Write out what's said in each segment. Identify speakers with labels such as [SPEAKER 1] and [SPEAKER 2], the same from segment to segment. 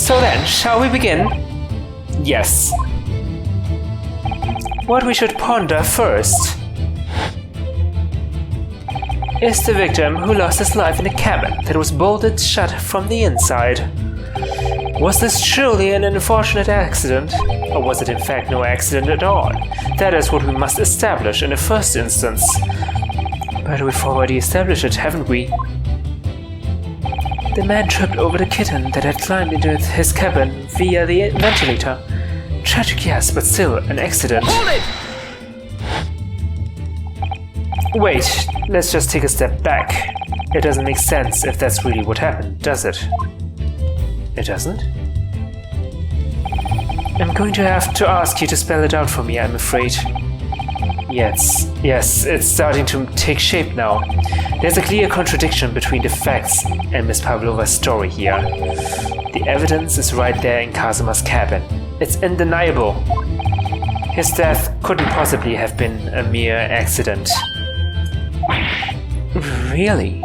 [SPEAKER 1] So then, shall we begin? Yes. What we should ponder first is the victim who lost his life in a cabin that was bolted shut from the inside. Was this truly an unfortunate accident, or was it in fact no accident at all? That is what we must establish in the first instance. But we've already established it, haven't we? The man tripped over the kitten that had climbed into his cabin via the ventilator. Tragic, yes, but still an accident.
[SPEAKER 2] Hold it!
[SPEAKER 1] Wait, let's just take a step back. It doesn't make sense if that's really what happened, does it? It doesn't? I'm going to have to ask you to spell it out for me, I'm afraid. Yes, it's starting to take shape now. There's a clear contradiction between the facts and Miss Pavlova's story here. The evidence is right there in Kazuma's cabin. It's undeniable. His death couldn't possibly have been a mere accident. Really?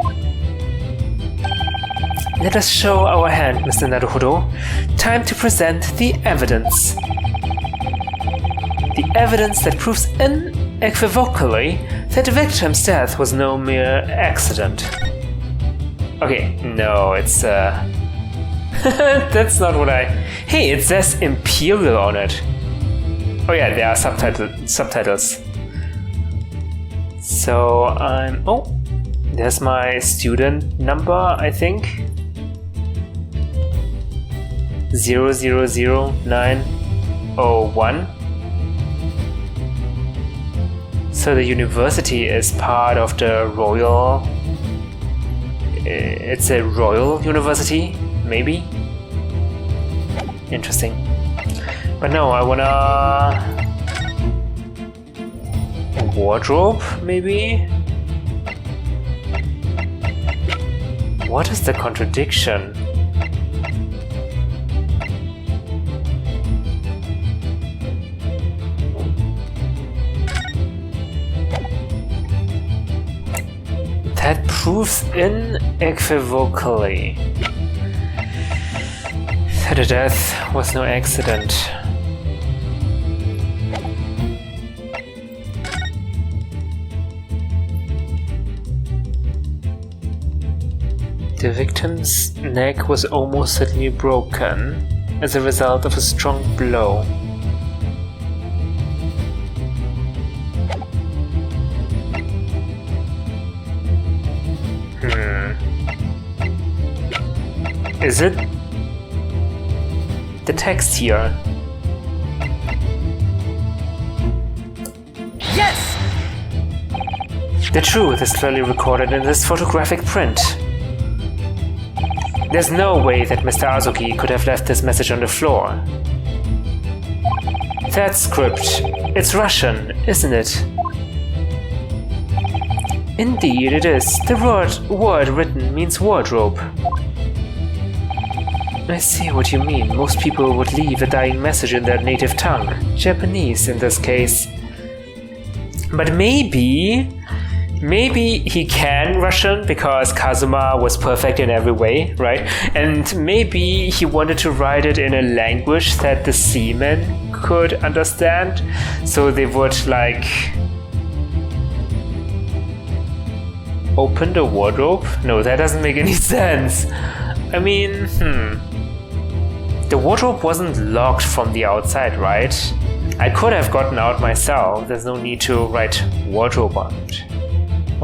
[SPEAKER 1] Let us show our hand, Mr. Naruhodo. Time to present the evidence. The evidence that proves unequivocally that the victim's death was no mere accident. Okay, no, it's that's not what I... Hey, it says Imperial on it. Oh yeah, there are subtitles. So oh, there's my student number, I think. 000901. So the university is part of the royal... It's a royal university, maybe? Interesting. But no, I wanna... wardrobe, maybe? What is the contradiction? That proves unequivocally that the death was no accident. The victim's neck was almost certainly broken as a result of a strong blow. Is it the text here?
[SPEAKER 2] Yes!
[SPEAKER 1] The truth is clearly recorded in this photographic print. There's no way that Mr. Azuki could have left this message on the floor. That script, it's Russian, isn't it? Indeed it is. The word written means wardrobe. I see what you mean. Most people would leave a dying message in their native tongue. Japanese in this case. But maybe he can Russian because Kazuma was perfect in every way, right? And maybe he wanted to write it in a language that the seamen could understand. So they would like... open the wardrobe? No, that doesn't make any sense. I mean, The wardrobe wasn't locked from the outside, right? I could have gotten out myself. There's no need to write wardrobe on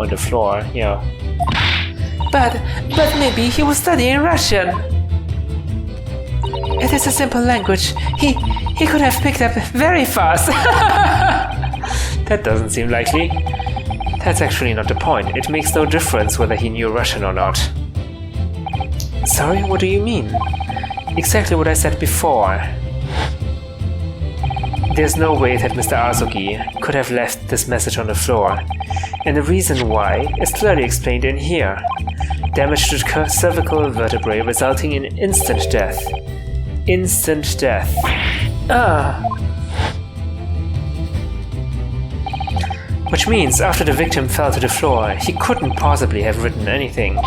[SPEAKER 1] the floor, yeah. But maybe he was studying Russian. It is a simple language. He could have picked up very fast. That doesn't seem likely. That's actually not the point. It makes no difference whether he knew Russian or not. Sorry, what do you mean? Exactly what I said before. There's no way that Mr. Azuki could have left this message on the floor. And the reason why is clearly explained in here. Damage to the cervical vertebrae resulting in instant death. Instant death. Which means after the victim fell to the floor, he couldn't possibly have written anything.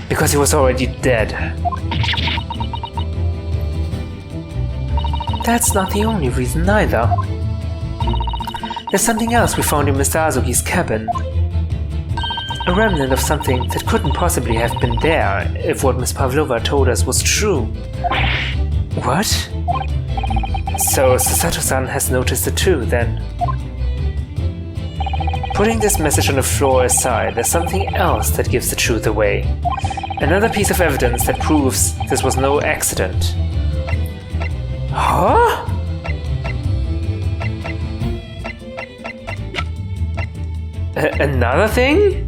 [SPEAKER 1] Because he was already dead. that's not the only reason either. There's something else we found in Mr. Azuki's cabin. A remnant of something that couldn't possibly have been there if what Miss Pavlova told us was true. What? So Sasato-san has noticed it too, then. Putting this message on the floor aside, there's something else that gives the truth away. Another piece of evidence that proves this was no accident. Huh? Another thing?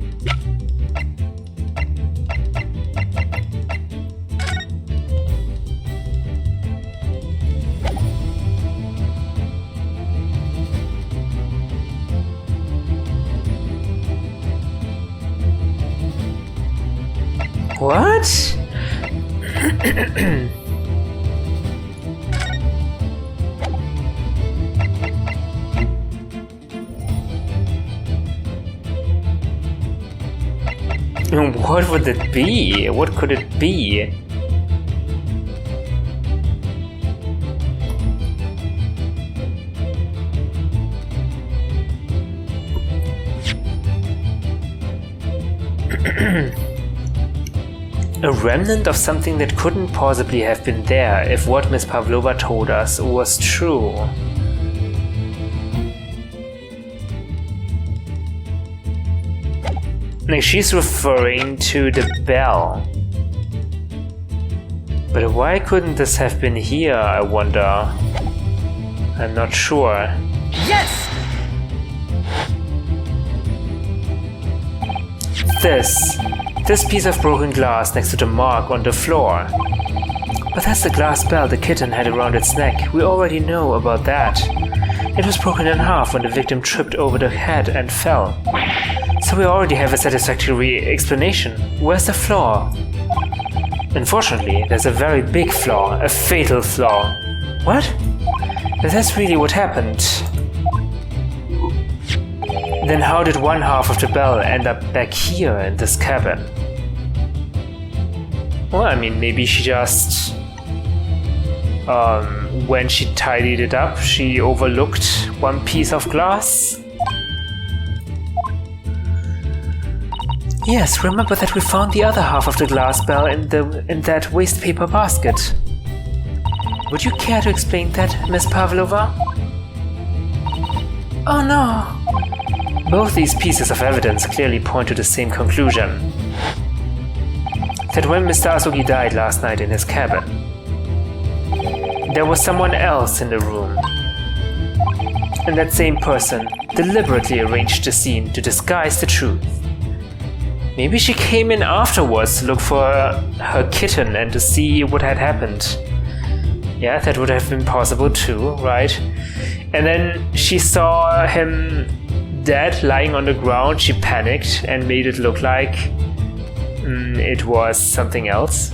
[SPEAKER 1] What? What would it be? What could it be? A remnant of something that couldn't possibly have been there if what Miss Pavlova told us was true. Like, she's referring to the bell. But why couldn't this have been here, I wonder? I'm not sure.
[SPEAKER 2] Yes!
[SPEAKER 1] This piece of broken glass next to the mark on the floor. But that's the glass bell the kitten had around its neck. We already know about that. It was broken in half when the victim tripped over the head and fell. So we already have a satisfactory explanation. Where's the flaw? Unfortunately, there's a very big flaw, a fatal flaw. What? If that's really what happened, then how did one half of the bell end up back here in this cabin? Well, I mean, maybe she just... when she tidied it up, she overlooked one piece of glass? Yes, remember that we found the other half of the glass bell in that waste paper basket. Would you care to explain that, Miss Pavlova? Oh no! Both these pieces of evidence clearly point to the same conclusion. That when Mr. Azuki died last night in his cabin, there was someone else in the room. And that same person deliberately arranged the scene to disguise the truth. Maybe she came in afterwards to look for her kitten and to see what had happened. Yeah, that would have been possible too, right? And then she saw him dead, lying on the ground. She panicked and made it look like it was something else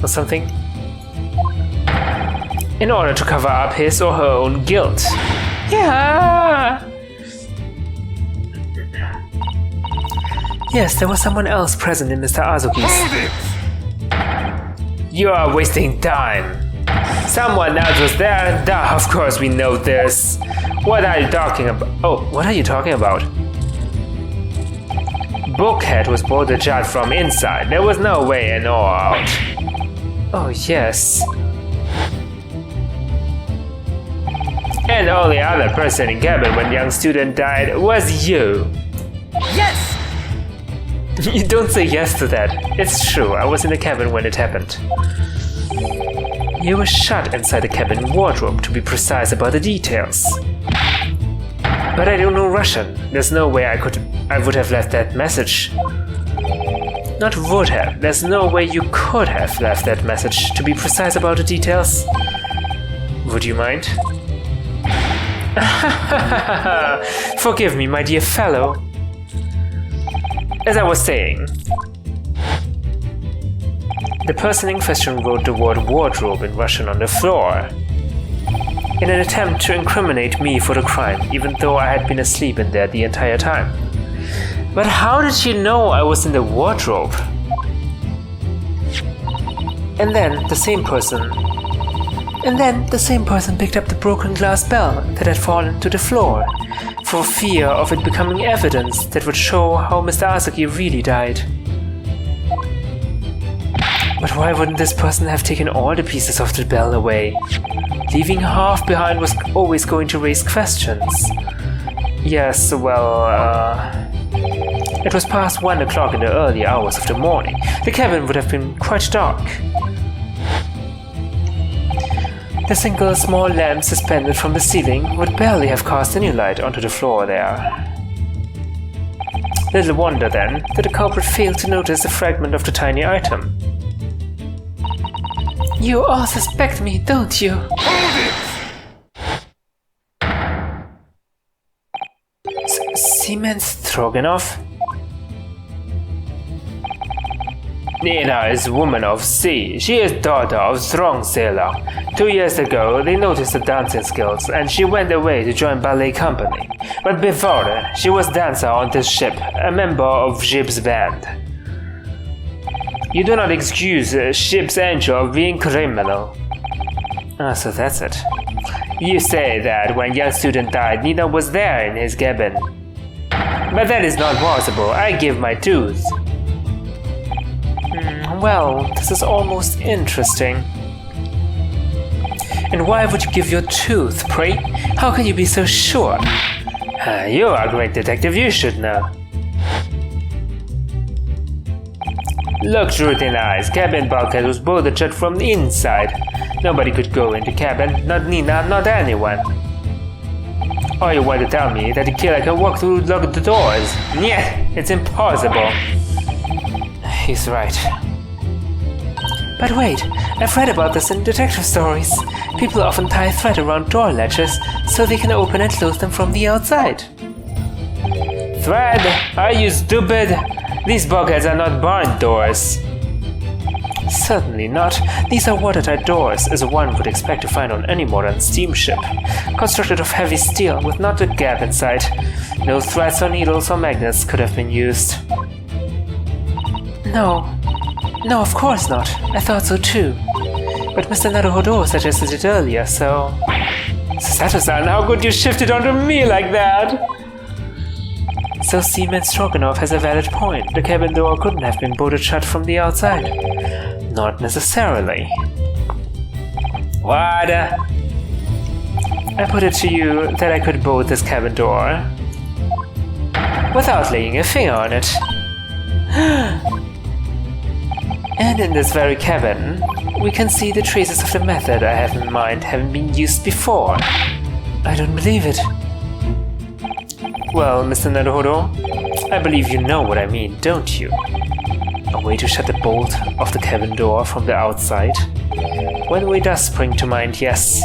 [SPEAKER 1] or something, in order to cover up his or her own guilt. Yeah! Yes, there was someone else present in Mr. Azuki's. You are wasting time. Someone else was there? Duh, of course we know this. What are you talking about? Oh, what are you talking about? Bookhead was boarded shut from inside. There was no way in or out. Oh, yes. And the only other person in cabin when the young student died was you.
[SPEAKER 2] Yes!
[SPEAKER 1] You don't say yes to that. It's true, I was in the cabin when it happened. You were shut inside the cabin wardrobe, to be precise about the details. But I don't know Russian. There's no way I would have left that message. Not would have. There's no way you could have left that message, to be precise about the details. Would you mind? Forgive me, my dear fellow. As I was saying, the person in question wrote the word wardrobe in Russian on the floor, in an attempt to incriminate me for the crime, even though I had been asleep in there the entire time. But how did she know I was in the wardrobe? And then the same person, And then the same person picked up the broken glass bell that had fallen to the floor, for fear of it becoming evidence that would show how Mr. Asaki really died. But why wouldn't this person have taken all the pieces of the bell away? Leaving half behind was always going to raise questions. Yes, well, it was past 1 o'clock in the early hours of the morning. The cabin would have been quite dark. The single small lamp suspended from the ceiling would barely have cast any light onto the floor there. Little wonder, then, that the culprit failed to notice a fragment of the tiny item. You all suspect me, don't you? Seaman Stroganoff? Nina is woman of sea. She is daughter of strong sailor. 2 years ago, they noticed her dancing skills, and she went away to join ballet company. But before, she was dancer on this ship, a member of ship's band. You do not excuse a ship's angel of being criminal. Ah, so that's it. You say that when young student died, Nina was there in his cabin. But that is not possible. I give my tooth. Well, this is almost interesting. And why would you give your tooth, pray? How can you be so sure? You are a great detective, you should know. Look through thin eyes. Cabin bulkhead was bolted shut from the inside. Nobody could go into cabin, not Nina, not anyone. Or you want to tell me that the killer can walk through locked doors? Yeah, it's impossible. He's right. But wait, I've read about this in detective stories. People often tie thread around door latches so they can open and close them from the outside. Thread? Are you stupid? These bulkheads are not barn doors. Certainly not. These are watertight doors, as one would expect to find on any modern steamship. Constructed of heavy steel with not a gap inside. No threads or needles or magnets could have been used. No, of course not. I thought so too. But Mr. Naruhodo suggested it earlier, so... Sato-san, how could you shift it onto me like that? So Seaman Stroganoff has a valid point. The cabin door couldn't have been bolted shut from the outside. Not necessarily. What? I put it to you that I could bolt this cabin door without laying a finger on it. And in this very cabin, we can see the traces of the method I have in mind having been used before. I don't believe it. Well, Mr. Naruhodo, I believe you know what I mean, don't you? A way to shut the bolt of the cabin door from the outside? One way does spring to mind, yes.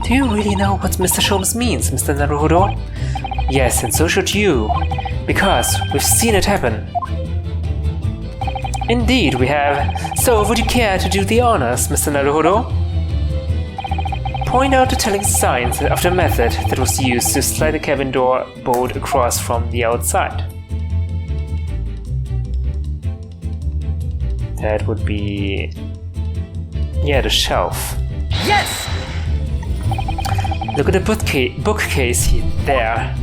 [SPEAKER 1] Do you really know what Mr. Sholmes means, Mr. Naruhodo? Yes, and so should you. Because we've seen it happen. Indeed, we have. So, would you care to do the honors, Mr. Naruhodo? Point out the telling signs of the method that was used to slide the cabin door bolt across from the outside. That would be... yeah, the shelf.
[SPEAKER 2] Yes!
[SPEAKER 1] Look at the bookcase there.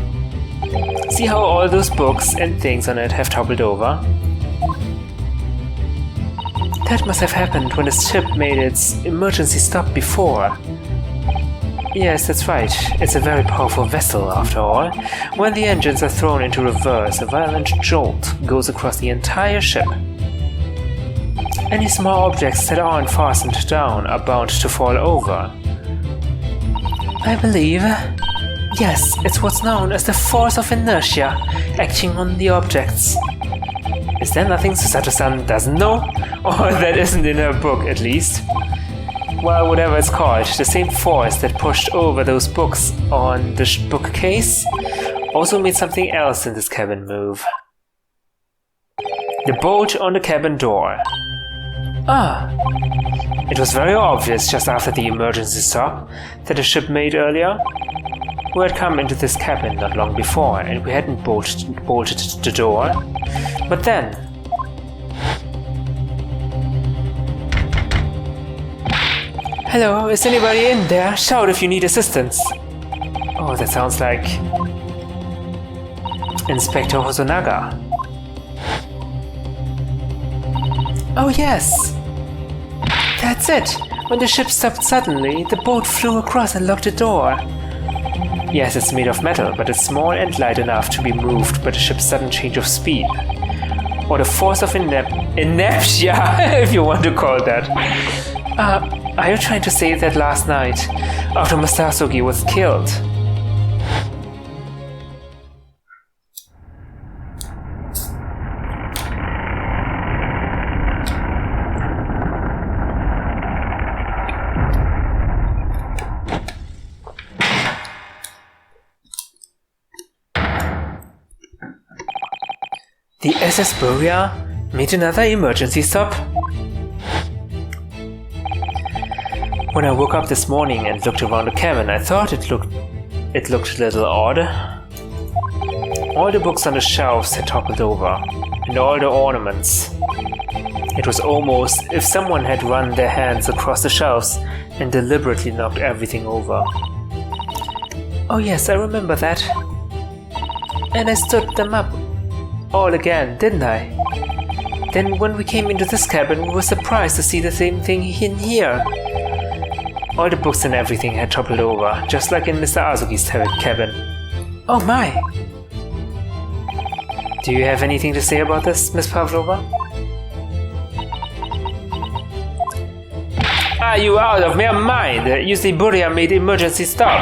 [SPEAKER 1] See how all those books and things on it have toppled over? That must have happened when the ship made its emergency stop before. Yes, that's right. It's a very powerful vessel, after all. When the engines are thrown into reverse, a violent jolt goes across the entire ship. Any small objects that aren't fastened down are bound to fall over. I believe... yes, it's what's known as the force of inertia, acting on the objects. Is there nothing Susato-san doesn't know? Or that isn't in her book, at least? Well, whatever it's called, the same force that pushed over those books on the bookcase also made something else in this cabin move. The bolt on the cabin door. Ah! It was very obvious just after the emergency stop that the ship made earlier. We had come into this cabin not long before, and we hadn't bolted the door. But then... Hello, is anybody in there? Shout if you need assistance. Oh, that sounds like Inspector Hosonaga. Oh yes! That's it! When the ship stopped suddenly, the boat flew across and locked the door. Yes, it's made of metal, but it's small and light enough to be moved by the ship's sudden change of speed. Or the force of inertia, if you want to call it that. Are you trying to say that last night, after Masasugi was killed? The SS Boria made another emergency stop? When I woke up this morning and looked around the cabin, I thought it looked a little odd. All the books on the shelves had toppled over, and all the ornaments. It was almost as if someone had run their hands across the shelves and deliberately knocked everything over. Oh yes, I remember that. And I stood them up all again, didn't I? Then when we came into this cabin, we were surprised to see the same thing in here. All the books and everything had toppled over, just like in Mr. Azuki's cabin. Oh my! Do you have anything to say about this, Miss Pavlova? Are you out of your mind? You say Boria made emergency stop.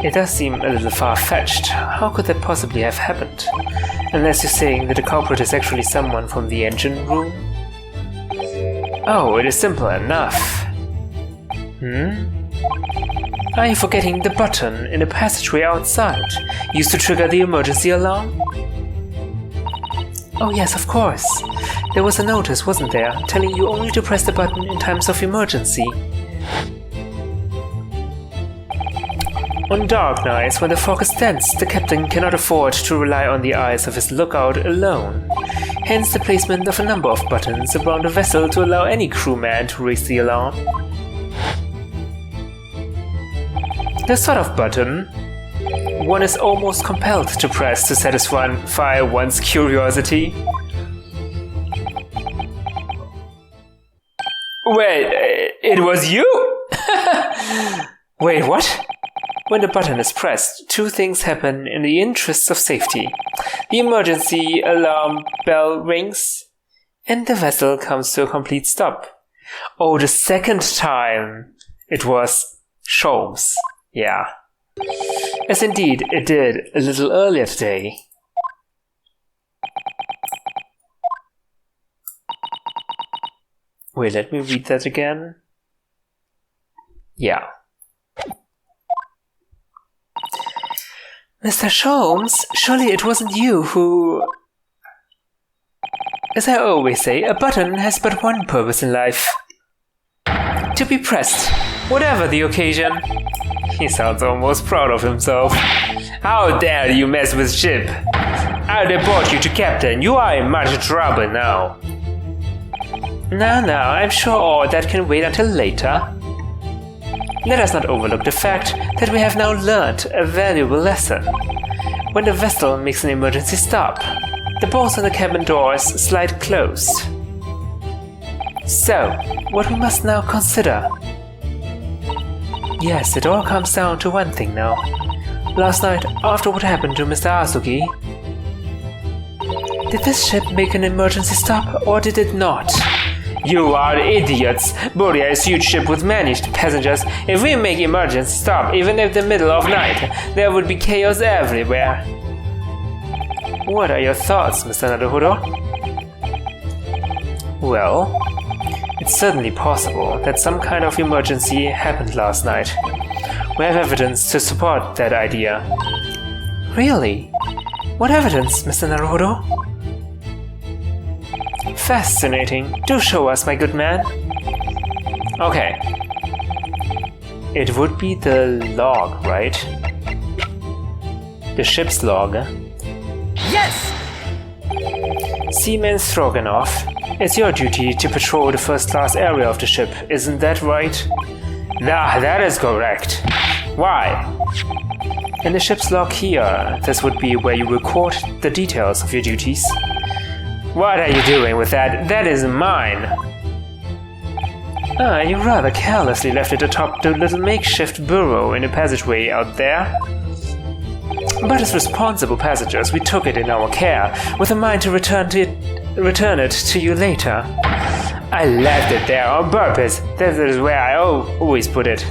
[SPEAKER 1] It does seem a little far-fetched. How could that possibly have happened? Unless you're saying that the culprit is actually someone from the engine room? Oh, it is simple enough. Are you forgetting the button in the passageway outside, used to trigger the emergency alarm? Oh yes, of course. There was a notice, wasn't there, telling you only to press the button in times of emergency. On dark nights, when the fog is dense, the captain cannot afford to rely on the eyes of his lookout alone. Hence the placement of a number of buttons around the vessel to allow any crewman to raise the alarm. The sort of button one is almost compelled to press to satisfy one's curiosity. Wait, it was you? Wait, what? When the button is pressed, two things happen in the interests of safety. The emergency alarm bell rings, and the vessel comes to a complete stop. Oh, the second time it was Sholmes. Yeah. As indeed it did a little earlier today. Wait, let me read that again. Yeah. Mr. Sholmes, surely it wasn't you who... As I always say, a button has but one purpose in life. To be pressed, whatever the occasion. He sounds almost proud of himself. How dare you mess with ship? I report you to captain. You are in much trouble now. Now, I'm sure all that can wait until later. Let us not overlook the fact that we have now learnt a valuable lesson. When the vessel makes an emergency stop, the bolts on the cabin doors slide closed. So, what we must now consider. Yes, it all comes down to one thing now. Last night, after what happened to Mr. Azuki, did this ship make an emergency stop or did it not? You are idiots! Boria is a huge ship with many passengers. If we make emergency stop, even in the middle of night, there would be chaos everywhere. What are your thoughts, Mr. Naruhodo? Well, it's certainly possible that some kind of emergency happened last night. We have evidence to support that idea. Really? What evidence, Mr. Naruhodo? Fascinating. Do show us, my good man. Okay. It would be the log, right? The ship's log.
[SPEAKER 2] Yes!
[SPEAKER 1] Seaman Stroganoff, it's your duty to patrol the first-class area of the ship, isn't that right? That is correct. Why? In the ship's log here, this would be where you record the details of your duties. What are you doing with that? That is mine. You rather carelessly left it atop the little makeshift burrow in a passageway out there. But as responsible passengers, we took it in our care, with a mind to return it to you later. I left it there on purpose. That is where I always put it.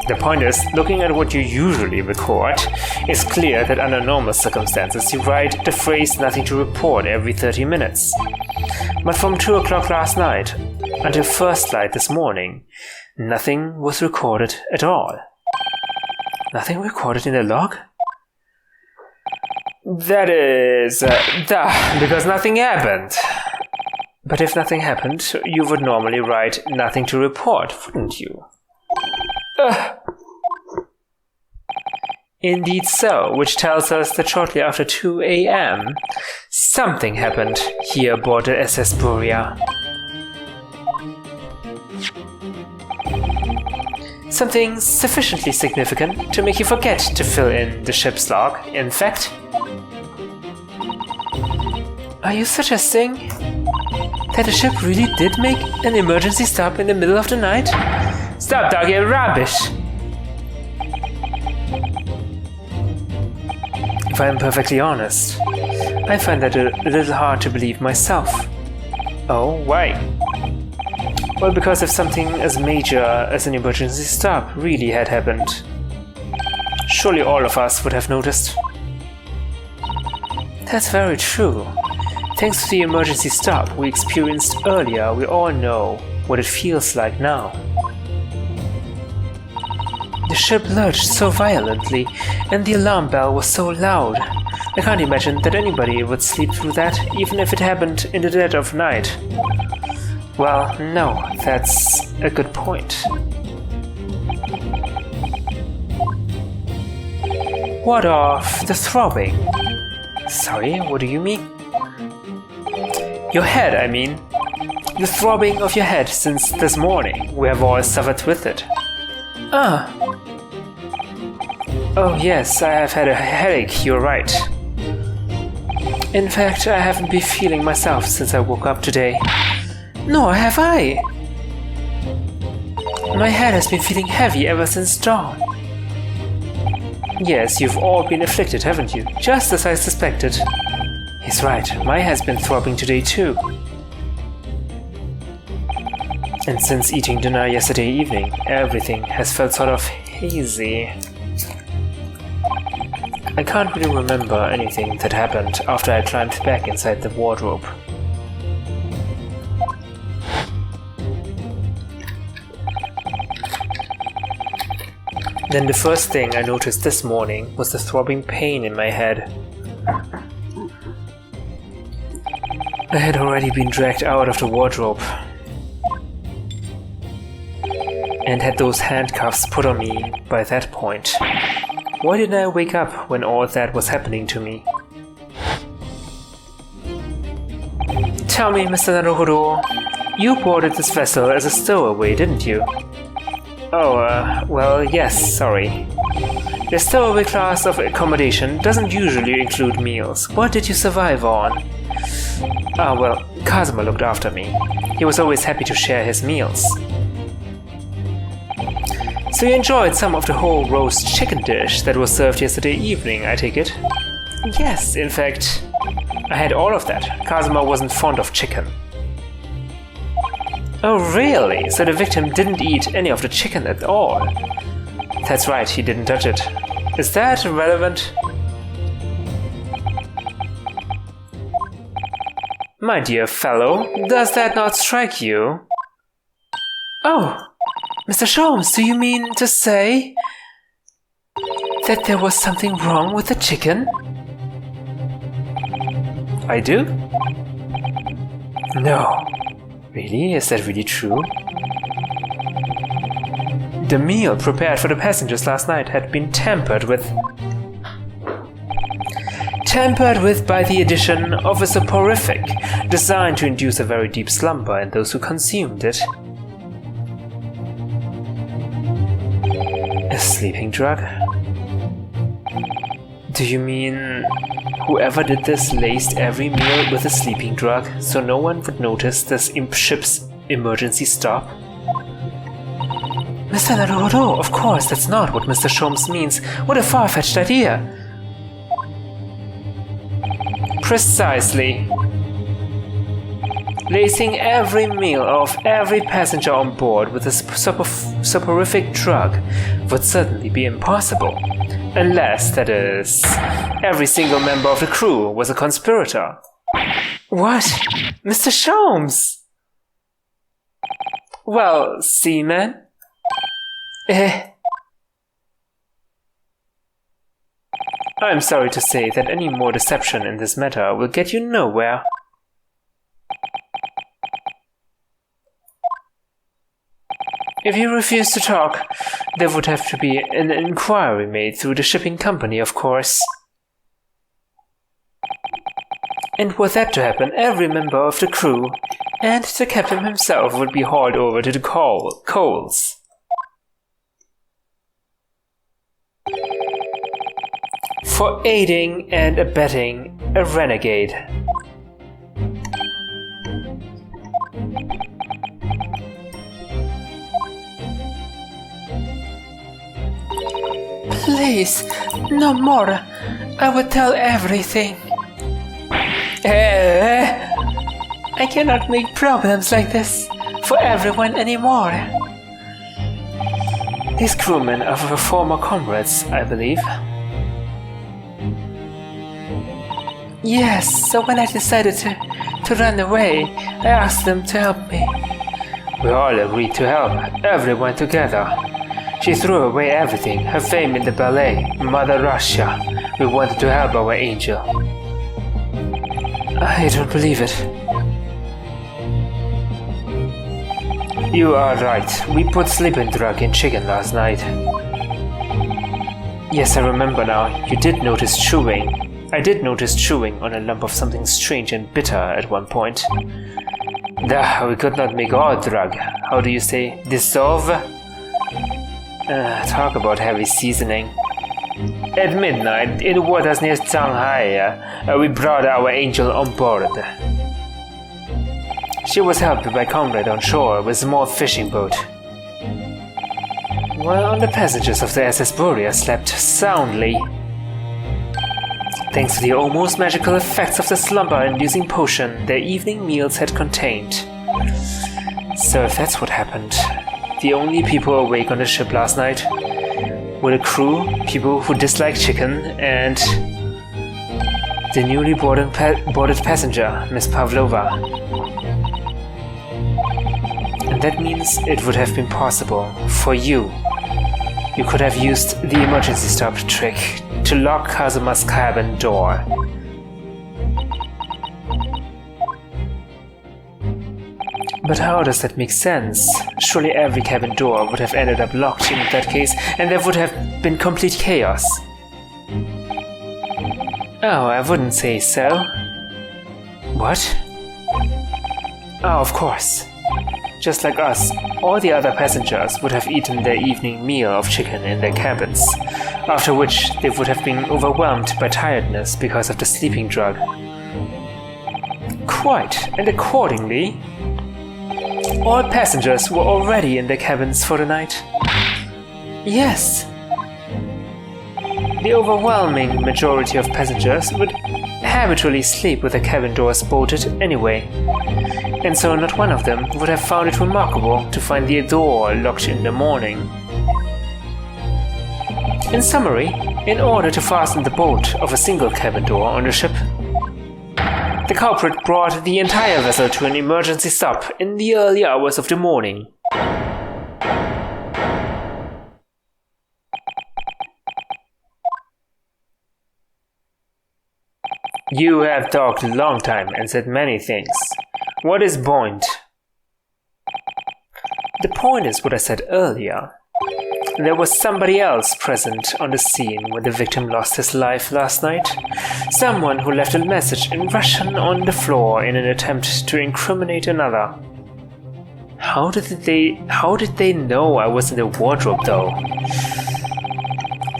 [SPEAKER 1] The point is, looking at what you usually record, it's clear that under normal circumstances you write the phrase "nothing to report" every 30 minutes. But from 2 o'clock last night until first light this morning, nothing was recorded at all. Nothing recorded in the log? That is... because nothing happened. But if nothing happened, you would normally write "nothing to report," wouldn't you? Indeed so, which tells us that shortly after 2 a.m., something happened here aboard the SS Buria. Something sufficiently significant to make you forget to fill in the ship's log, in fact. Are you suggesting that the ship really did make an emergency stop in the middle of the night? Stop talking rubbish! If I'm perfectly honest, I find that a little hard to believe myself. Oh, why? Well, because if something as major as an emergency stop really had happened, surely all of us would have noticed. That's very true. Thanks to the emergency stop we experienced earlier, we all know what it feels like now. The ship lurched so violently, and the alarm bell was so loud. I can't imagine that anybody would sleep through that, even if it happened in the dead of night. Well, no, that's a good point. What of the throbbing? Sorry, what do you mean? Your head, I mean. The throbbing of your head since this morning. We have all suffered with it. Ah. Oh yes, I have had a headache, you're right. In fact, I haven't been feeling myself since I woke up today. Nor have I. My head has been feeling heavy ever since dawn. Yes, you've all been afflicted, haven't you? Just as I suspected. He's right, my head's been throbbing today too. And since eating dinner yesterday evening, everything has felt sort of hazy. I can't really remember anything that happened after I climbed back inside the wardrobe. Then the first thing I noticed this morning was the throbbing pain in my head. I had already been dragged out of the wardrobe and had those handcuffs put on me by that point. Why didn't I wake up when all that was happening to me? Tell me, Mr. Naruhodo, you boarded this vessel as a stowaway, didn't you? Oh, well, yes, sorry. The stowaway class of accommodation doesn't usually include meals. What did you survive on? Well, Kazuma looked after me. He was always happy to share his meals. So you enjoyed some of the whole roast chicken dish that was served yesterday evening, I take it? Yes, in fact, I had all of that. Kazuma wasn't fond of chicken. Oh really? So the victim didn't eat any of the chicken at all? That's right, he didn't touch it. Is that relevant? My dear fellow, does that not strike you? Oh! Mr. Sholmes, do you mean to say that there was something wrong with the chicken? I do? No. Really? Is that really true? The meal prepared for the passengers last night had been tampered with by the addition of a soporific designed to induce a very deep slumber in those who consumed it. sleeping drug? Do you mean whoever did this laced every meal with a sleeping drug so no one would notice this ship's emergency stop? Mr. Naruhodo, of course, that's not what Mr. Sholmes means. What a far-fetched idea! Precisely. Lacing every meal of every passenger on board with a soporific drug would certainly be impossible. Unless, that is, every single member of the crew was a conspirator. What? Mr. Sholmes? Well, seaman? I'm sorry to say that any more deception in this matter will get you nowhere. If you refuse to talk, there would have to be an inquiry made through the shipping company, of course. And were that to happen, every member of the crew and the captain himself would be hauled over to the coals. For aiding and abetting a renegade. Please, no more. I will tell everything. I cannot make problems like this for everyone anymore. These crewmen are our former comrades, I believe. Yes, so when I decided to run away, I asked them to help me. We all agreed to help, everyone together. She threw away everything, her fame in the ballet, Mother Russia. We wanted to help our angel. I don't believe it. You are right. We put sleeping drug in chicken last night. Yes, I remember now. You did notice chewing. I did notice chewing on a lump of something strange and bitter at one point. We could not make all drug. How do you say? Dissolve? Talk about heavy seasoning. At midnight, in the waters near Shanghai, we brought our angel on board. She was helped by comrade on shore with a small fishing boat. While the passengers of the SS Borea slept soundly. Thanks to the almost magical effects of the slumber-inducing potion their evening meals had contained. So if that's what happened, the only people awake on the ship last night were the crew, people who dislike chicken, and the newly boarded passenger, Miss Pavlova. And that means it would have been possible for you. You could have used the emergency stop trick to lock Kazuma's cabin door. But how does that make sense? Surely every cabin door would have ended up locked in that case, and there would have been complete chaos. Oh, I wouldn't say so. What? Oh, of course. Just like us, all the other passengers would have eaten their evening meal of chicken in their cabins, after which they would have been overwhelmed by tiredness because of the sleeping drug. Quite, and accordingly, all passengers were already in their cabins for the night. Yes. The overwhelming majority of passengers would habitually sleep with their cabin doors bolted anyway, and so not one of them would have found it remarkable to find the door locked in the morning. In summary, in order to fasten the bolt of a single cabin door on the ship, the culprit brought the entire vessel to an emergency stop in the early hours of the morning. You have talked a long time and said many things. What is point? The point is what I said earlier. There was somebody else present on the scene when the victim lost his life last night. Someone who left a message in Russian on the floor in an attempt to incriminate another. How did they know I was in the wardrobe though?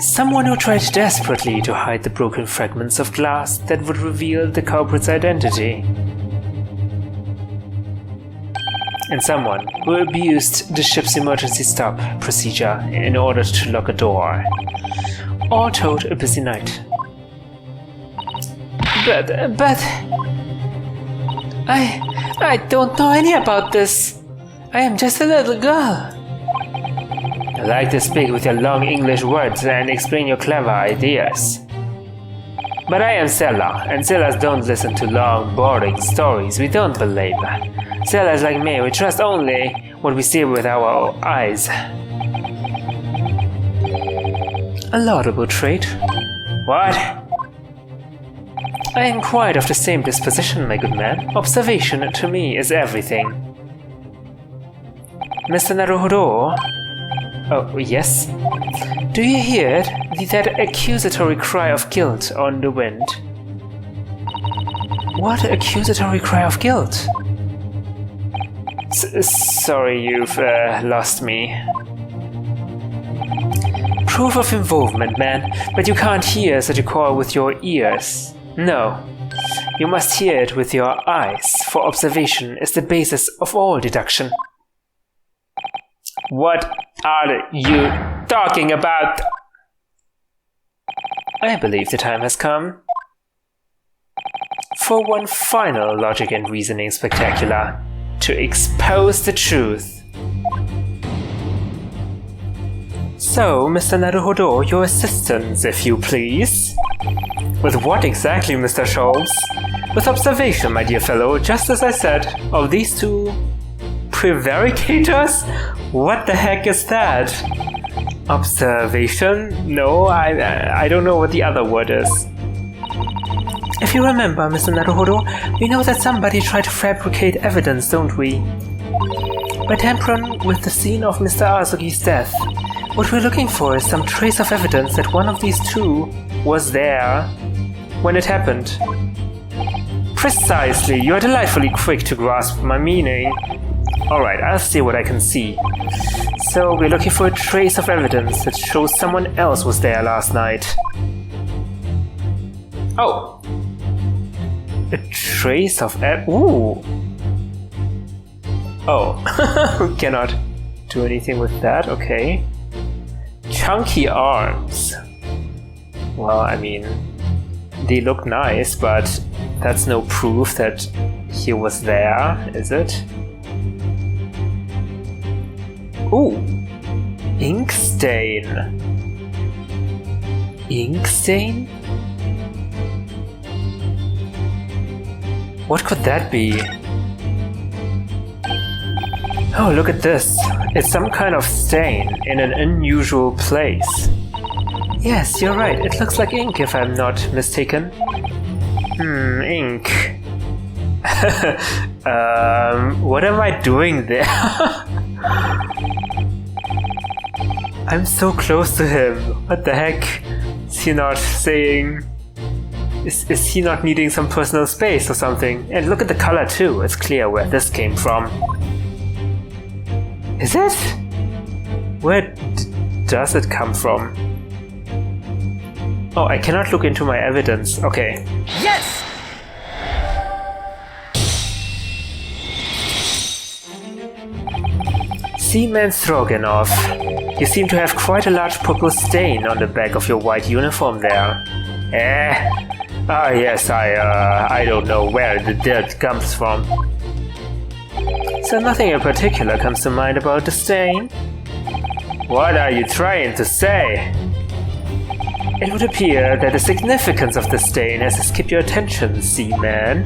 [SPEAKER 1] Someone who tried desperately to hide the broken fragments of glass that would reveal the culprit's identity. And someone who abused the ship's emergency stop procedure in order to lock a door. All told, a busy night. But... I don't know any about this. I am just a little girl. I like to speak with your long English words and explain your clever ideas. But I am Sela, and Selas don't listen to long, boring stories we don't believe. Selas like me, we trust only what we see with our eyes. A laudable trait. What? I am quite of the same disposition, my good man. Observation to me is everything. Mr. Naruhodo? Oh, yes? Do you hear it? That accusatory cry of guilt on the wind? What accusatory cry of guilt? Sorry, you've lost me. Proof of involvement, man, but you can't hear such a call with your ears. No, you must hear it with your eyes, for observation is the basis of all deduction. What are you talking about? I believe the time has come for one final logic and reasoning spectacular, to expose the truth. So, Mr. Naruhodo, your assistance, if you please. With what exactly, Mr. Schultz? With observation, my dear fellow, just as I said, of these two prevaricators? What the heck is that? Observation? No, I don't know what the other word is. If you remember, Mr. Naruhodo, we know that somebody tried to fabricate evidence, don't we? By tampering with the scene of Mr. Azuki's death. What we're looking for is some trace of evidence that one of these two was there when it happened. Precisely, you are delightfully quick to grasp my meaning. Alright, I'll see what I can see. So, we're looking for a trace of evidence that shows someone else was there last night. Oh! A trace of ooh! Oh, we cannot do anything with that, okay. Chunky arms. Well, I mean, they look nice, but that's no proof that he was there, is it? Ooh! Ink stain. Ink stain? What could that be? Oh, look at this. It's some kind of stain in an unusual place. Yes, you're right. It looks like ink, if I'm not mistaken. Ink. What am I doing there? I'm so close to him. What the heck? Is he not saying... Is he not needing some personal space or something? And look at the color too. It's clear where this came from. Is it? Where does it come from? Oh, I cannot look into my evidence. Okay.
[SPEAKER 2] Yes!
[SPEAKER 1] Seaman Stroganov, you seem to have quite a large purple stain on the back of your white uniform there. Yes, I don't know where the dirt comes from. So nothing in particular comes to mind about the stain? What are you trying to say? It would appear that the significance of the stain has escaped your attention, Seaman.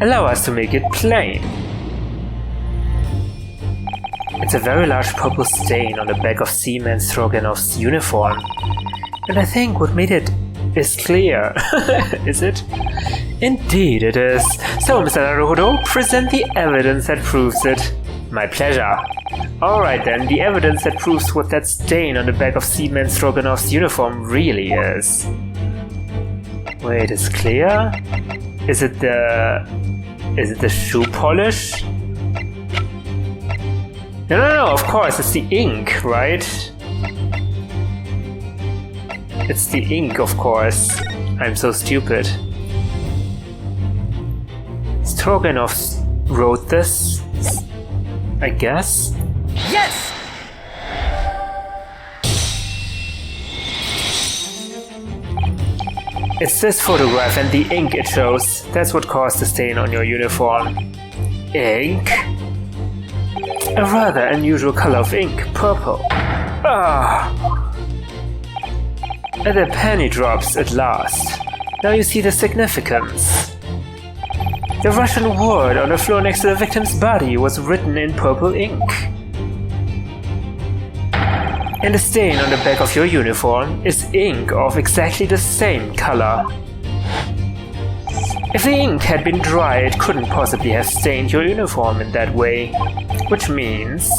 [SPEAKER 1] Allow us to make it plain. It's a very large purple stain on the back of Seaman Stroganov's uniform. And I think what made it is clear. Is it? Indeed it is. So, Mr. Naruhodo, present the evidence that proves it. My pleasure. Alright then, the evidence that proves what that stain on the back of Seaman Stroganov's uniform really is. Wait, it's clear? Is it the shoe polish? No, of course, it's the ink, right? It's the ink, of course. I'm so stupid. Stroganoff wrote this, I guess?
[SPEAKER 2] Yes!
[SPEAKER 1] It's this photograph and the ink it shows. That's what caused the stain on your uniform. Ink? A rather unusual color of ink, purple. Ah! The penny drops at last. Now you see the significance. The Russian word on the floor next to the victim's body was written in purple ink. And the stain on the back of your uniform is ink of exactly the same color. If the ink had been dry, it couldn't possibly have stained your uniform in that way. Which means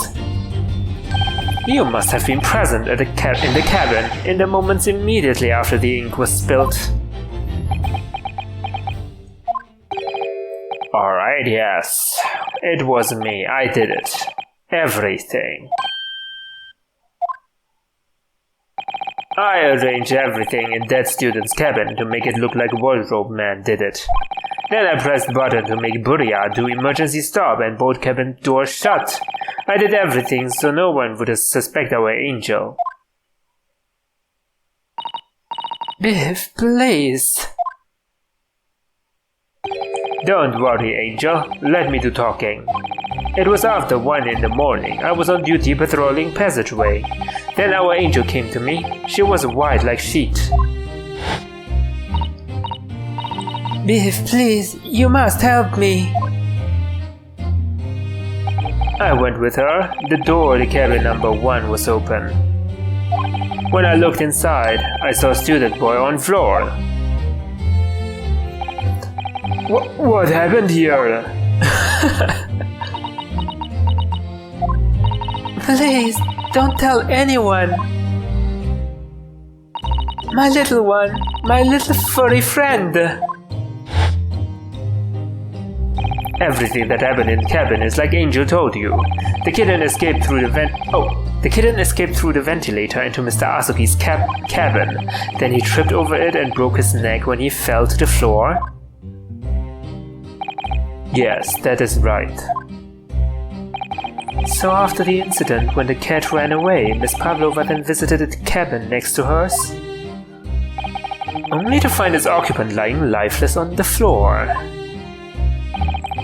[SPEAKER 1] you must have been present at in the cabin in the moments immediately after the ink was spilt. Alright, yes. It was me. I did it. Everything. I arranged everything in that student's cabin to make it look like Wardrobe Man did it. Then I pressed the button to make Burya do emergency stop and both cabin doors shut. I did everything so no one would suspect our angel. Biff, please. Don't worry, Angel. Let me do talking. It was after 1 in the morning. I was on duty patrolling passageway. Then our angel came to me. She was white like sheet. Biff, please, you must help me. I went with her. The door to cabin number 1 was open. When I looked inside, I saw a student boy on floor. What happened here? Please, don't tell anyone. My little one, my little furry friend. Everything that happened in the cabin is like Angel told you. The kitten escaped through the ventilator into Mr. Asuki's cabin. Then he tripped over it and broke his neck when he fell to the floor. Yes, that is right. So after the incident, when the cat ran away, Miss Pavlova then visited the cabin next to hers, only to find its occupant lying lifeless on the floor.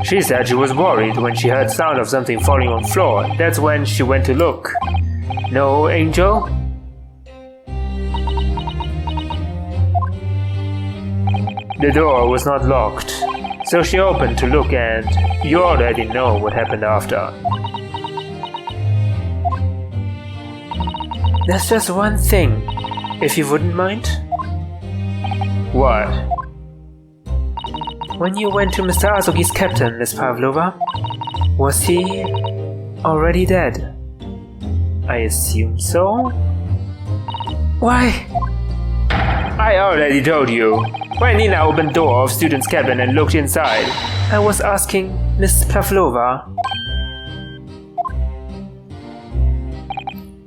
[SPEAKER 1] She said she was worried when she heard sound of something falling on the floor. That's when she went to look. No, Angel? The door was not locked, so she opened to look, and you already know what happened after. There's just one thing, if you wouldn't mind. What? When you went to Mr. Azuki's captain, Miss Pavlova, was he already dead? I assume so? Why? I already told you. When Nina opened the door of student's cabin and looked inside, I was asking Miss Pavlova.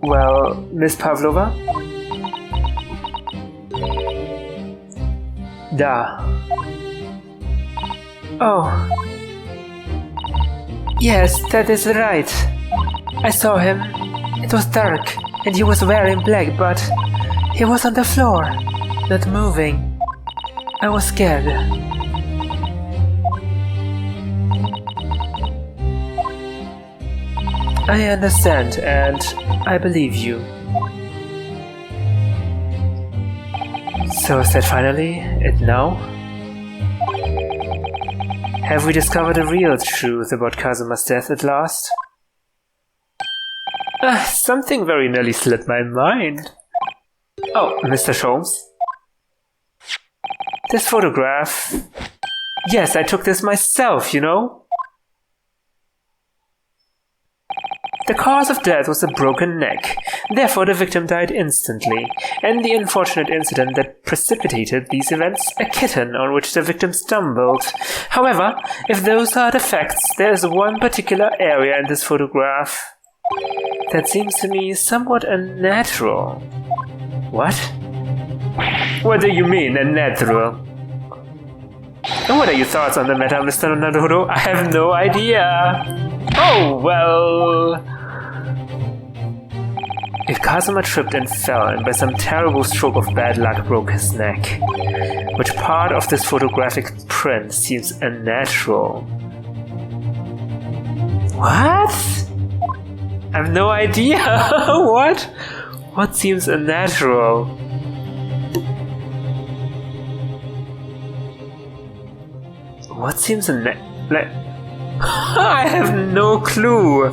[SPEAKER 1] Well, Miss Pavlova? Da. Oh. Yes, that is right. I saw him. It was dark, and he was wearing black, but he was on the floor, not moving. I was scared. I understand, and I believe you. So is that finally it now? Have we discovered the real truth about Kazuma's death at last? Something very nearly slipped my mind. Oh, Mr. Sholmes? This photograph... Yes, I took this myself, you know? The cause of death was a broken neck, therefore the victim died instantly, and the unfortunate incident that precipitated these events, a kitten on which the victim stumbled. However, if those are the facts, there is one particular area in this photograph that seems to me somewhat unnatural. What? What do you mean, unnatural? And what are your thoughts on the matter, Mr. Naruhodo? I have no idea. Oh, well... If Kazuma tripped and fell and by some terrible stroke of bad luck broke his neck, which part of this photographic print seems unnatural? What? I have no idea. What? What seems unnatural? What seems like... I have no clue.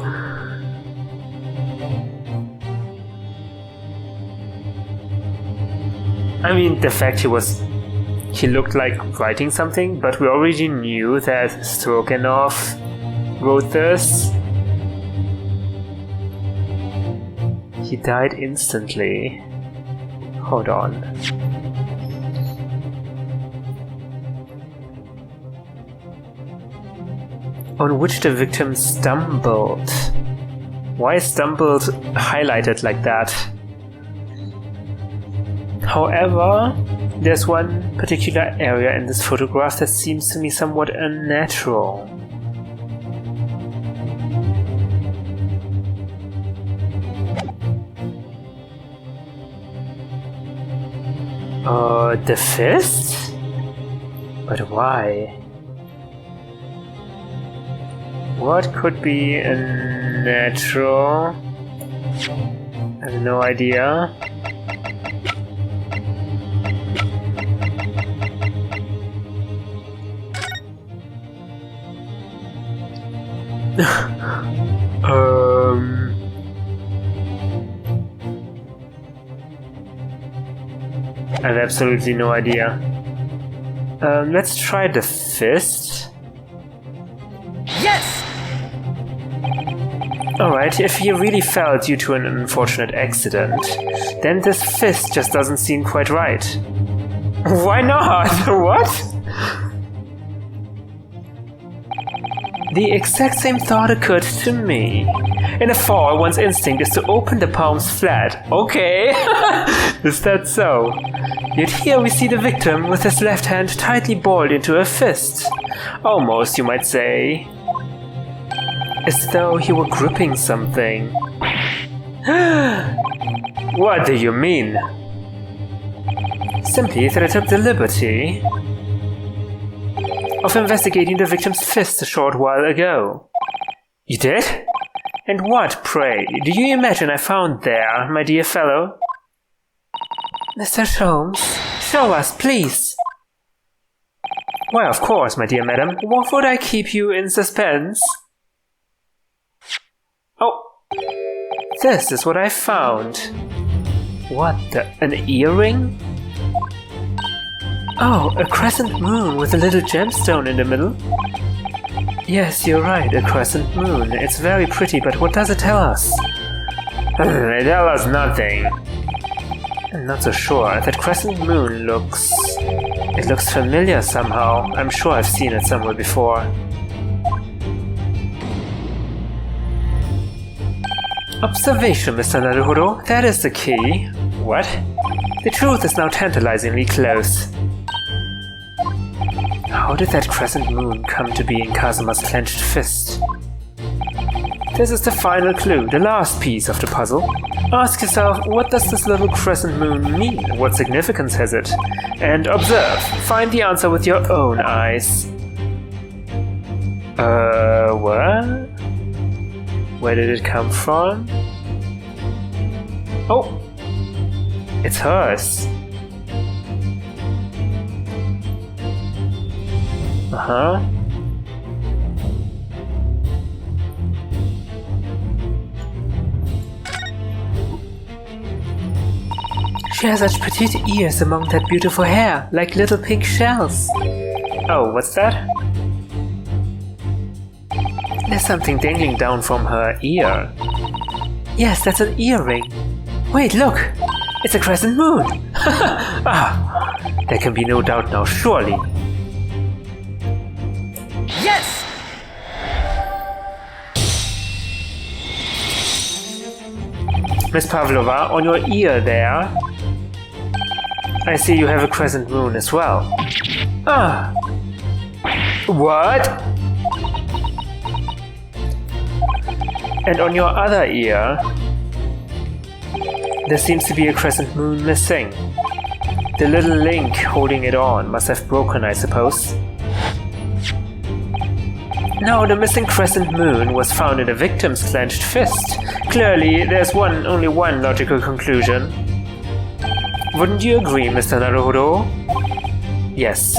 [SPEAKER 1] I mean, the fact he looked like writing something, but we already knew that Stroganov wrote this. He died instantly. Hold on. On which the victim stumbled. Why is stumbled highlighted like that? However, there's one particular area in this photograph that seems to me somewhat unnatural. The fist? But why? What could be unnatural? I have no idea. I have absolutely no idea. Let's try the fist.
[SPEAKER 2] Yes!
[SPEAKER 1] Alright, if he really fell due to an unfortunate accident, then this fist just doesn't seem quite right. Why not? What? The exact same thought occurred to me. In a fall, one's instinct is to open the palms flat. Okay, is that so? Yet here we see the victim with his left hand tightly balled into a fist. Almost, you might say. As though he were gripping something. What do you mean? Simply that I took the liberty of investigating the victim's fist a short while ago. You did? And what, pray, do you imagine I found there, my dear fellow? Mr. Sholmes, show us, please. Why, of course, my dear madam. Why would I keep you in suspense? Oh, this is what I found. What the... an earring? Oh, a crescent moon with a little gemstone in the middle? Yes, you're right, a crescent moon. It's very pretty, but what does it tell us? It tells us nothing. I'm not so sure. That crescent moon looks... it looks familiar somehow. I'm sure I've seen it somewhere before. Observation, Mr. Naruhodo. That is the key. What? The truth is now tantalizingly close. How did that crescent moon come to be in Kazuma's clenched fist? This is the final clue, the last piece of the puzzle. Ask yourself, what does this little crescent moon mean? What significance has it? And observe. Find the answer with your own eyes. What? Where did it come from? Oh! It's hers. Uh-huh. She has such petite ears among that beautiful hair, like little pink shells. Oh, what's that? There's something dangling down from her ear. Yes, that's an earring. Wait, look! It's a crescent moon! Ah, there can be no doubt now, surely.
[SPEAKER 2] Yes!
[SPEAKER 1] Miss Pavlova, on your ear there. I see you have a crescent moon as well. Ah. What? And on your other ear, there seems to be a crescent moon missing. The little link holding it on must have broken, I suppose. No, the missing crescent moon was found in the victim's clenched fist. Clearly, there's only one logical conclusion. Wouldn't you agree, Mr. Naruhodo? Yes.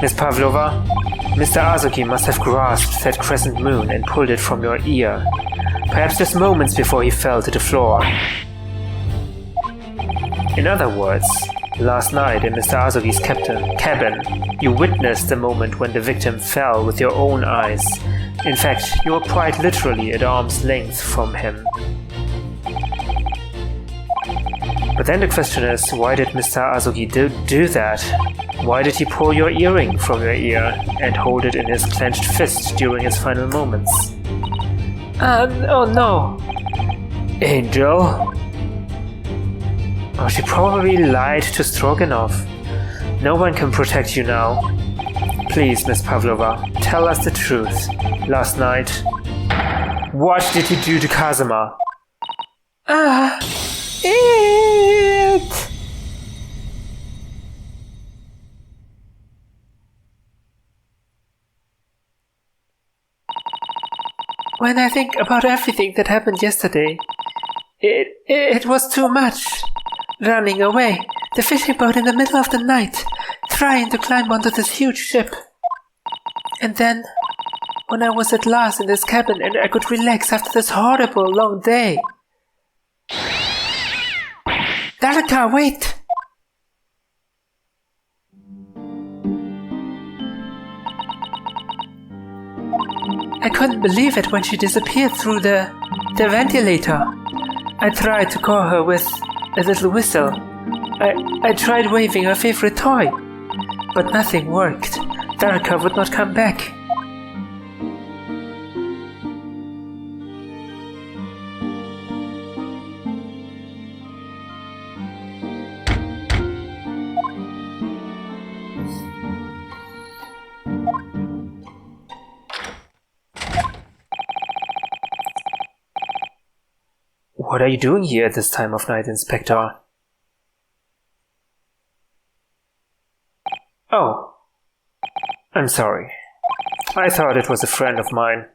[SPEAKER 1] Miss Pavlova, Mr. Azuki must have grasped that crescent moon and pulled it from your ear. Perhaps just moments before he fell to the floor. In other words, last night in Mr. Azuki's cabin, you witnessed the moment when the victim fell with your own eyes. In fact, you were quite literally at arm's length from him. But then the question is, why did Mr. Azuki do that? Why did he pull your earring from your ear and hold it in his clenched fist during his final moments? Oh no. Angel? Oh, she probably lied to Stroganov. No one can protect you now. Please, Miss Pavlova, tell us the truth. Last night, what did you do to Kazuma? It... When I think about everything that happened yesterday, it was too much. Running away, the fishing boat in the middle of the night, trying to climb onto this huge ship. And then, when I was at last in this cabin and I could relax after this horrible long day. Daraka, wait! I couldn't believe it when she disappeared through the ventilator. I tried to call her with a little whistle. I tried waving her favorite toy, but nothing worked. Daraka would not come back. What are you doing here at this time of night, Inspector? Oh. I'm sorry. I thought it was a friend of mine.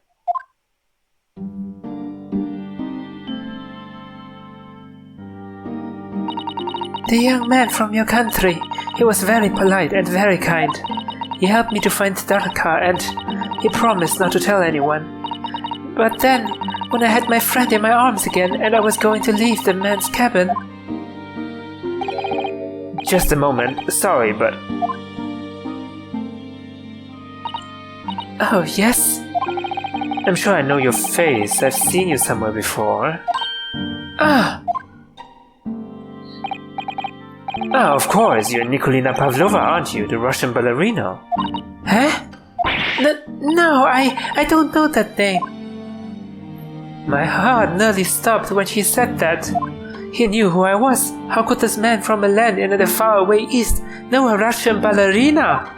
[SPEAKER 1] The young man from your country. He was very polite and very kind. He helped me to find Daraka and he promised not to tell anyone. But then, when I had my friend in my arms again and I was going to leave the man's cabin... Just a moment. Sorry, but... Oh, yes? I'm sure I know your face. I've seen you somewhere before. Ah! Ah, of course, you're Nikolina Pavlova, aren't you? The Russian ballerina. Huh? No, I don't know that name. My heart nearly stopped when she said that. He knew who I was. How could this man from a land in the faraway east know a Russian ballerina?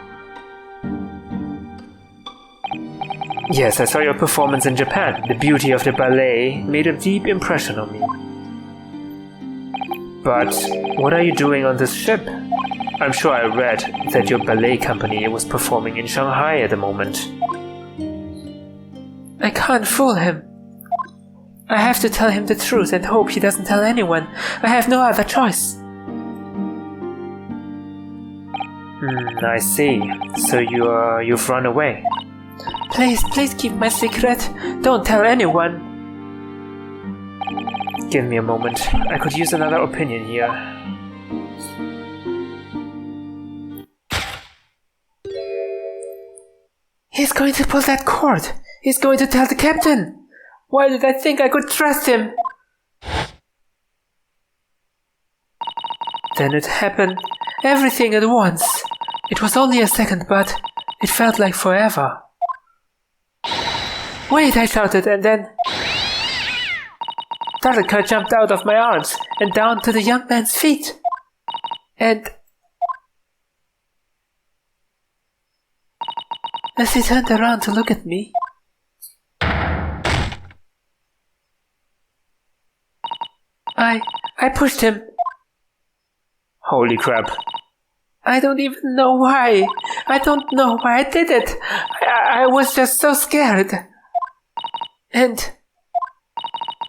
[SPEAKER 1] Yes, I saw your performance in Japan. The beauty of the ballet made a deep impression on me. But what are you doing on this ship? I'm sure I read that your ballet company was performing in Shanghai at the moment. I can't fool him. I have to tell him the truth and hope he doesn't tell anyone. I have no other choice. I see. So you've run away. Please keep my secret. Don't tell anyone. Give me a moment. I could use another opinion here. He's going to pull that cord. He's going to tell the captain. Why did I think I could trust him? Then it happened. Everything at once. It was only a second, but it felt like forever. Wait, I shouted, and then... Daraka jumped out of my arms and down to the young man's feet. And as he turned around to look at me, I pushed him. Holy crap. I don't even know why. I don't know why I did it. I was just so scared. And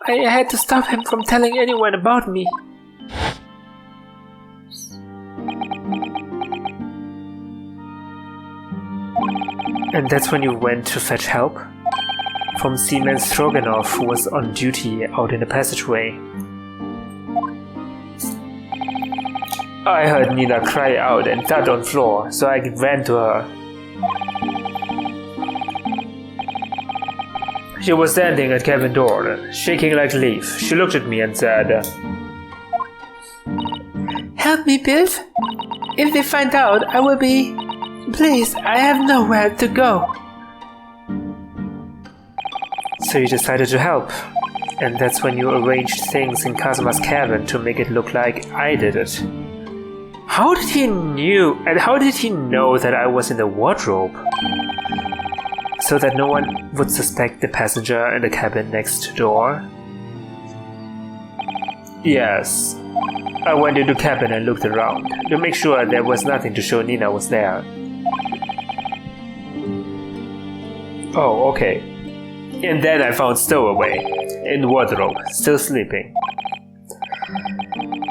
[SPEAKER 1] I had to stop him from telling anyone about me. And that's when you went to fetch help? From Seaman Stroganoff, who was on duty out in the passageway. I heard Nina cry out and thud on floor, so I ran to her. She was standing at cabin door, shaking like a leaf. She looked at me and said, "Help me, Biff. If they find out, I will be... Please, I have nowhere to go." So you decided to help, and that's when you arranged things in Kazuma's cabin to make it look like I did it. How did he know that I was in the wardrobe? So that no one would suspect the passenger in the cabin next door? Yes. I went into the cabin and looked around, to make sure there was nothing to show Nina was there. Oh, okay. And then I found Stowaway, in the wardrobe, still sleeping.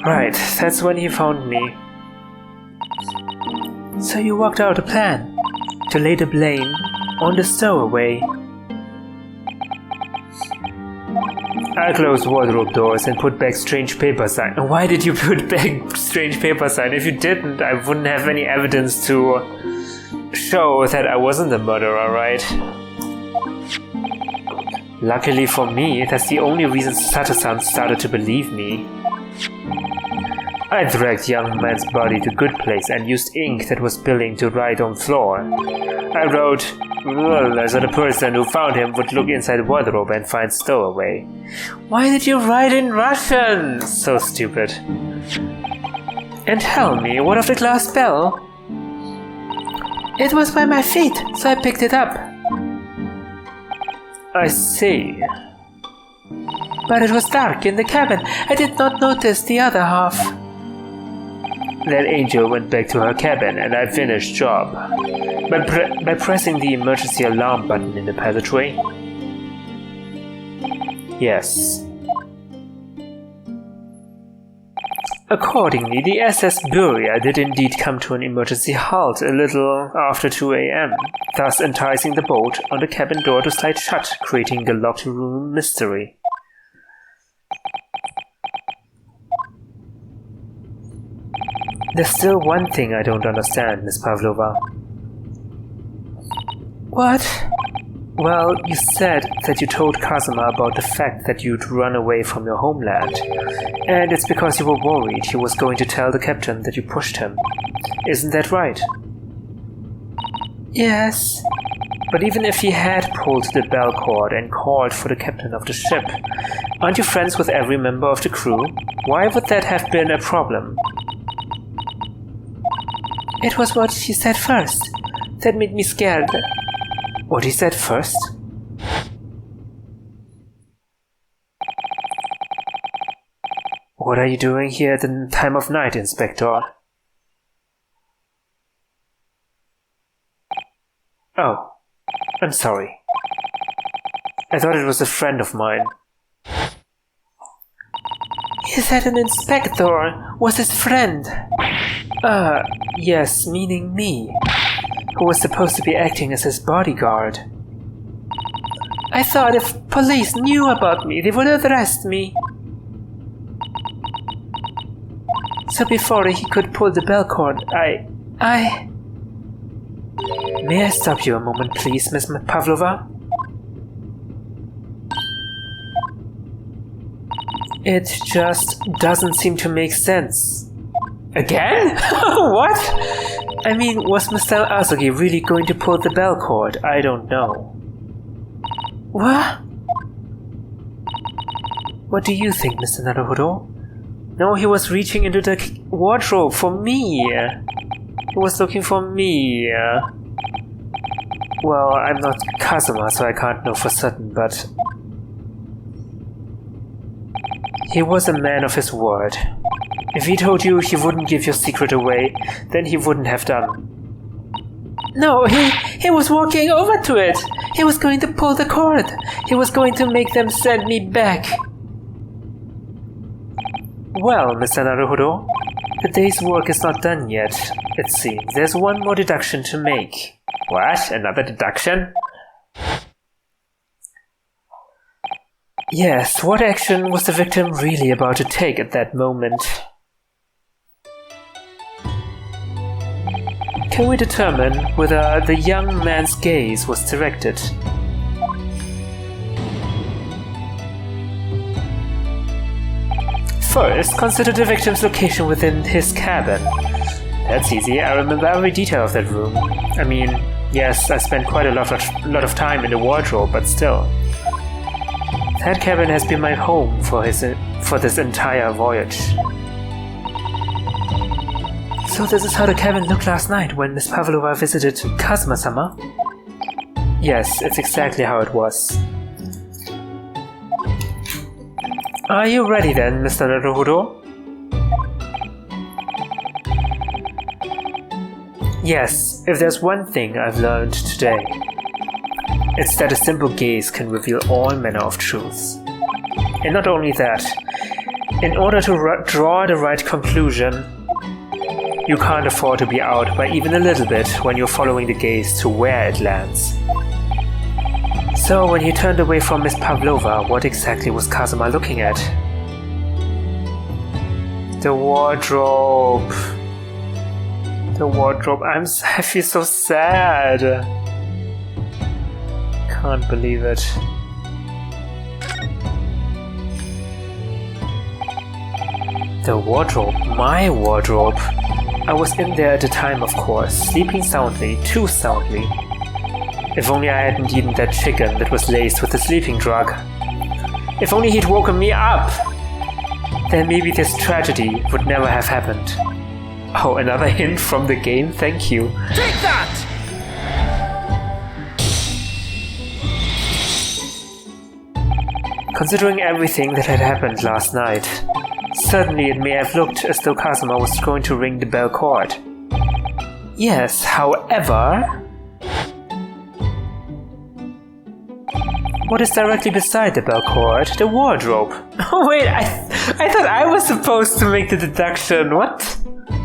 [SPEAKER 1] Right, that's when he found me. So you worked out a plan to lay the blame on the Stowaway. I closed wardrobe doors and put back strange paper sign. Why did you put back strange paper sign? If you didn't, I wouldn't have any evidence to show that I wasn't the murderer, right? Luckily for me, that's the only reason Sato-san started to believe me. I dragged young man's body to good place and used ink that was spilling to write on floor. I wrote, so the person who found him would look inside the wardrobe and find Stowaway. Why did you write in Russian? So stupid. And tell me, what of the glass bell? It was by my feet, so I picked it up. I see. But it was dark in the cabin. I did not notice the other half. That angel went back to her cabin and I finished job. By pressing the emergency alarm button in the passageway? Yes. Accordingly, the SS Buria did indeed come to an emergency halt a little after 2 a.m., thus enticing the boat on the cabin door to slide shut, creating the locked room mystery. There's still one thing I don't understand, Miss Pavlova. What? Well, you said that you told Kazuma about the fact that you'd run away from your homeland, and it's because you were worried he was going to tell the captain that you pushed him. Isn't that right? Yes. But even if he had pulled the bell cord and called for the captain of the ship, aren't you friends with every member of the crew? Why would that have been a problem? It was what he said first that made me scared. What he said first? What are you doing here at the time of night, Inspector? Oh, I'm sorry. I thought it was a friend of mine. He said an inspector was his friend. Yes, meaning me, who was supposed to be acting as his bodyguard. I thought if police knew about me, they would arrest me. So before he could pull the bell cord, May I stop you a moment, please, Miss Pavlova? It just doesn't seem to make sense. Again? What? I mean, was Mr. Asogi really going to pull the bell cord? I don't know. What? What do you think, Mr. Naruhodo? No, he was reaching into the wardrobe for me. He was looking for me. Well, I'm not Kazuma, so I can't know for certain, but... He was a man of his word. If he told you he wouldn't give your secret away, then he wouldn't have done. No, he was walking over to it. He was going to pull the cord. He was going to make them send me back. Well, Mr. Naruhodo, the day's work is not done yet, it seems. There's one more deduction to make. What? Another deduction? Yes, what action was the victim really about to take at that moment? Can we determine whether the young man's gaze was directed? First, consider the victim's location within his cabin. That's easy, I remember every detail of that room. I mean, yes, I spent quite a lot of time in the wardrobe, but still. That cabin has been my home for this entire voyage. So this is how the cabin looked last night when Miss Pavlova visited Kazuma-sama? Yes, it's exactly how it was. Are you ready then, Mr. Naruhodo? Yes, if there's one thing I've learned today, it's that a simple gaze can reveal all manner of truths. And not only that, in order to draw the right conclusion, you can't afford to be out by even a little bit when you're following the gaze to where it lands. So when he turned away from Miss Pavlova, what exactly was Kazuma looking at? The wardrobe. The wardrobe. I feel so sad. Can't believe it. The wardrobe. My wardrobe. I was in there at the time, of course, sleeping soundly, too soundly. If only I hadn't eaten that chicken that was laced with the sleeping drug. If only he'd woken me up! Then maybe this tragedy would never have happened. Oh, another hint from the game, thank you.
[SPEAKER 2] Take that!
[SPEAKER 1] Considering everything that had happened last night, certainly it may have looked as though Kazuma was going to ring the bell cord. Yes, however... What is directly beside the bell cord? The wardrobe. Oh wait, I thought I was supposed to make the deduction. What?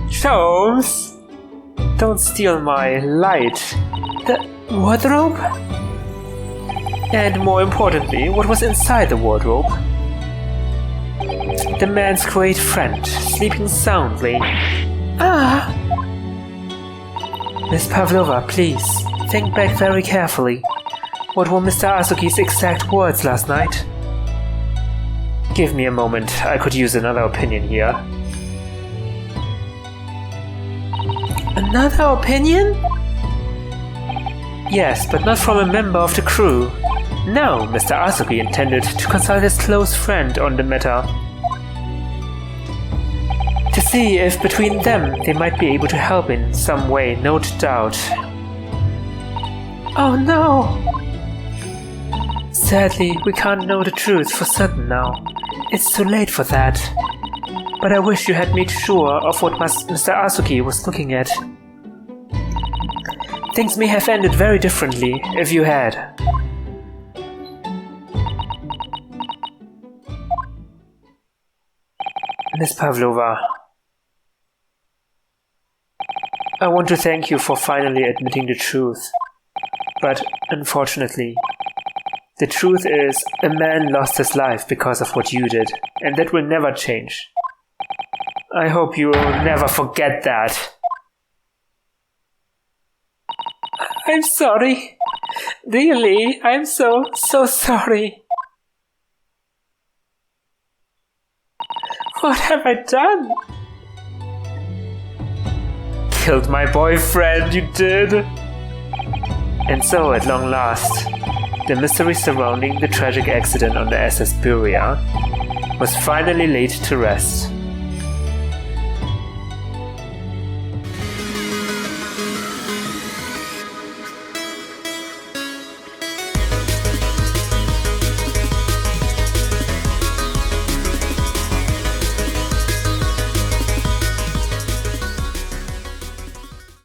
[SPEAKER 1] Sholmes? Don't steal my light. The wardrobe? And more importantly, what was inside the wardrobe? The man's great friend, sleeping soundly. Ah! Miss Pavlova, please, think back very carefully. What were Mr. Asuki's exact words last night? Give me a moment, I could use another opinion here. Another opinion? Yes, but not from a member of the crew. No, Mr. Asuki intended to consult his close friend on the matter. To see if between them they might be able to help in some way, no doubt. Oh no! Sadly, we can't know the truth for certain now. It's too late for that. But I wish you had made sure of what Mr. Asuki was looking at. Things may have ended very differently if you had. Miss Pavlova, I want to thank you for finally admitting the truth. But unfortunately, the truth is, a man lost his life because of what you did, and that will never change. I hope you will never forget that. I'm sorry. Really, I'm so sorry. What have I done? Killed my boyfriend, you did. And so, at long last, the mystery surrounding the tragic accident on the SS Buria was finally laid to rest.